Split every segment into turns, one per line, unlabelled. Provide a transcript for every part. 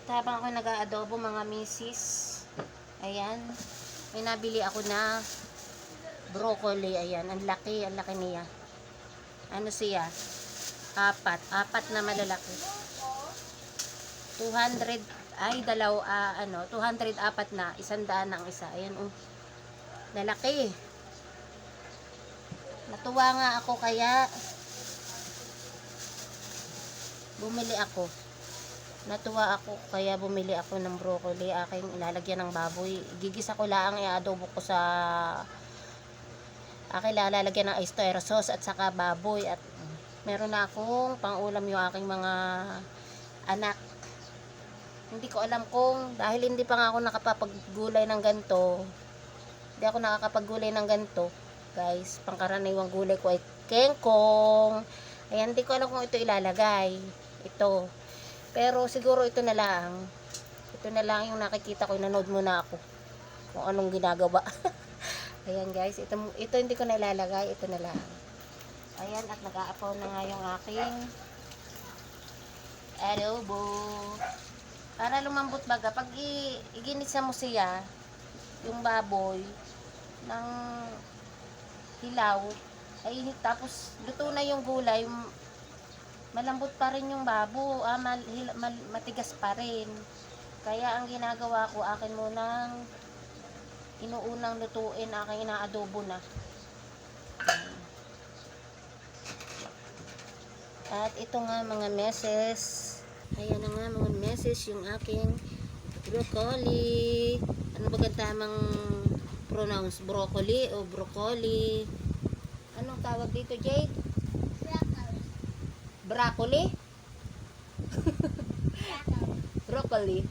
At habang ako nag-aadobo mga misis, ayan, may nabili ako na broccoli. Ayan, ang laki niya. Ano siya? Apat na malalaki. 200, ay dalaw, 200 apat na, 100 ang isa. Ayan, lalaki. Natuwa nga ako kaya bumili ako. Bumili ako ng broccoli, aking ilalagyan ng baboy. Gigisa ko lang, i-adobo ko sa aking lalagyan ng oyster sauce at saka baboy. At meron na akong pang-ulam yung aking mga anak. Hindi ko alam kung, dahil hindi pa nga ako nakapapagulay ng ganito, hindi ako nakakapaggulay ng ganito, guys. Pangkaraniwang gulay ko ay kengkong. Ayan, hindi ko alam kung ito ilalagay. Ito. Pero siguro ito na lang. Ito na lang yung nakikita ko. Nanood muna ako kung anong ginagawa. Ayan guys. Ito hindi ko na ilalagay. Ito na lang. Ayan, at nag-aapaw na nga yung aking adobo. Para lumambot baga. Pag iginisa mo siya, yung baboy, ng hilaw, ay tapos luto na yung gulay, malambot pa rin yung babo, matigas pa rin. Kaya ang ginagawa ko, akin munang inuunang lutuin, aking inaadobo na. At ito nga mga meses, ayan na nga mga meses, yung aking broccoli. Ano ba tamang pronounce? Broccoli o broccoli? Anong tawag dito, Jade? Broccoli? Broccoli.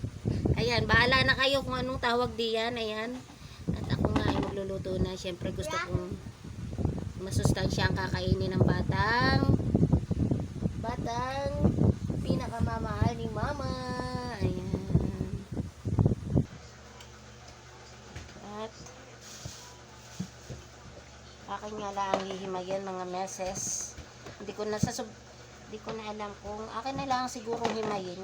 Ayan, bahala na kayo kung anong tawag diyan. Ayan. At ako nga ay magluluto na. Siyempre gusto kong masustansya ang kakainin ng batang pinakamamahal ni mama. Ayan. At akin nga lang hihimayan mga meses. Hindi ko na alam kung akin na lang sigurong himayin.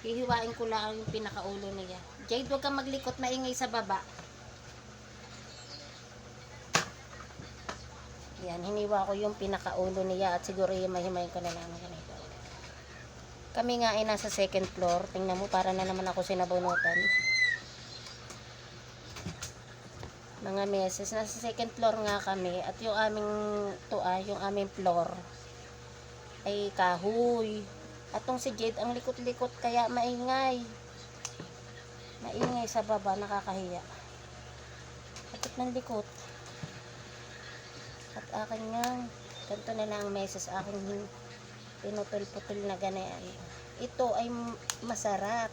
Hihiwain ko lang yung pinakaulo niya. Jade, huwag kang maglikot, maingay sa baba. Yan, hiniwa ko yung pinakaulo niya at siguro himahimayin ko na lang ganito. Kami nga ay nasa second floor. Tingnan mo, para na naman ako sinabunutan. Mga meses, nasa second floor nga kami at yung aming floor ay kahoy. At tong si Jade ang likot-likot kaya maingay sa baba, nakakahiya. Kapit ng likot. At akin nga ganito na lang meses, aking pinutol-putol na ganyan. Ito ay masarap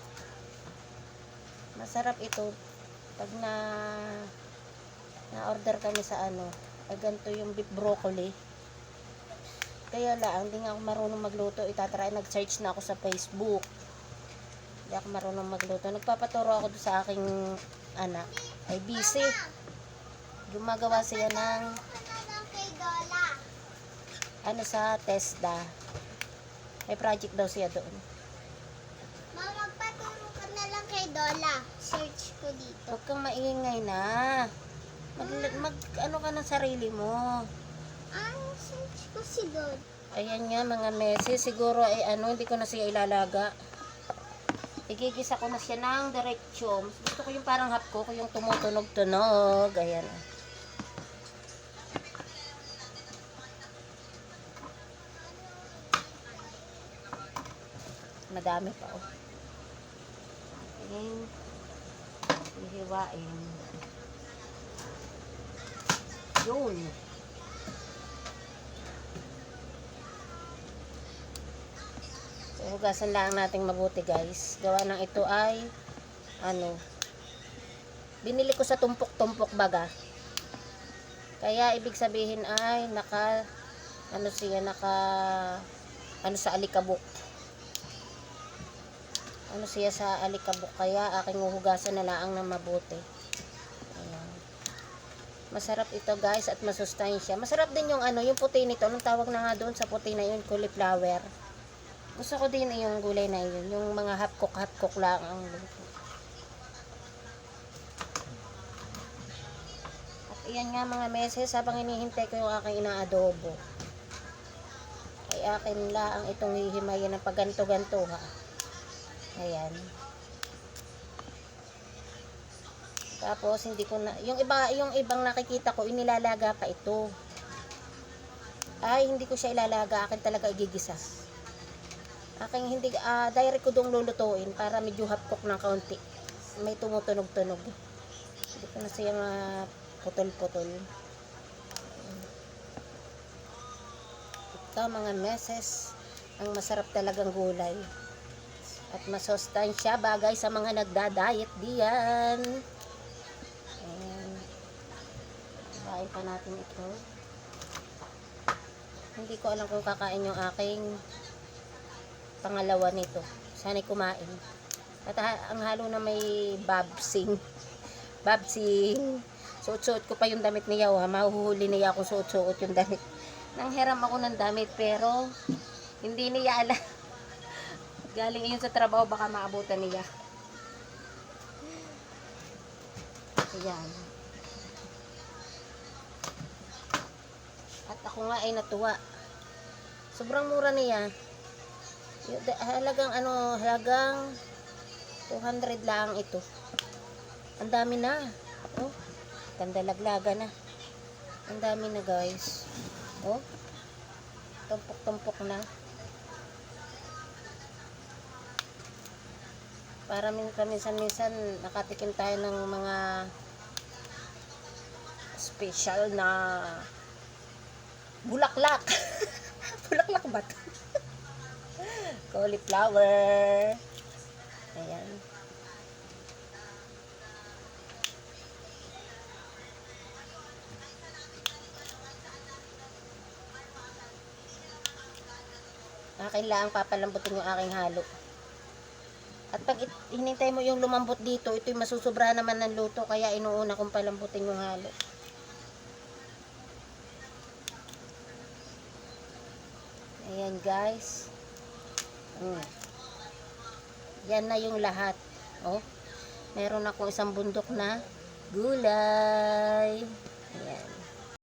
ito pag na order kami sa ay ganito yung beef broccoli. Kaya lang, hindi nga ako marunong magluto. Nag-search na ako sa Facebook. Hindi ako marunong magluto. Nagpapaturo ako sa aking anak. Ay busy. Gumagawa siya ng sa TESDA. May project daw siya doon.
Mama, magpaturo ka na lang kay Dola. Search ko dito.
Huwag kang maingay na. Ano ka ng sarili mo.
Search ko si Dola.
Ayan nga mga meses, siguro ay hindi ko na siya ilalaga. Igigisa ko na siya ng diretsyo. Gusto ko yung parang hapko, yung tumutunog-tunog. Ayan. Madami pa Ayan. Hihiwain. Yun. Hugasan lang nating mabuti guys. Gawa ng ito ay binili ko sa tumpok-tumpok baga. Kaya ibig sabihin ay sa alikabok. Siya sa alikabok, kaya aking huhugasan na lang ng mabuti. Ayan. Masarap ito guys at masustansya. Masarap din yung yung puti nito. Anong tawag na nga doon sa puti na yun? Cauliflower. Gusto ko din yung gulay na yun. Yung mga hapkok lang ang luto. At iyan nga mga meses, habang hinihintay ko yung aking inaadobo, ay akin lang itong hihimayin ng pagganto-ganto ha. Ayan. Tapos hindi ko na yung ibang nakikita ko inilalaga pa ito. Ay hindi ko siya ilalaga, akin talaga igigisa. Aking hindi direct ko dong lulutuin para medyo hapkok ng kaunti. May tumutunog-tunog. Hindi ko na siya putol-putol. Ito mga meses, ang masarap talagang gulay. At masustansya bagay sa mga nagda-diet diyan. Ayan. Kain pa natin ito. Hindi ko alam kung kakain yung aking pangalawa nito. Sana'y kumain. At ang halo na may babsing. Babsing. Suot-suot ko pa yung damit niya. Mahuhuli niya akong suot-suot yung damit. Nanghiram ako ng damit pero hindi niya alam. Galing yun sa trabaho, baka maabutan niya. Ayan. At ako nga ay natuwa. Sobrang mura niya. Halagang 200 lang ito. Ang dami na. Oh, ganda-laglaga na. Ang dami na guys. Oh, tumpok-tumpok na. Para minsan-minsan nakatikim tayo ng mga special na bulaklak. Bulaklak ba ito? Cauliflower. Ayan. Akin lang papalambutin yung aking halo. At pag hinintay mo yung lumambot dito, ito'y masusobrahan naman ng luto, kaya inuuna kong palambutin yung halo. Ayan guys. Yan na yung lahat. Oh, meron akong isang bundok na gulay. Ayan.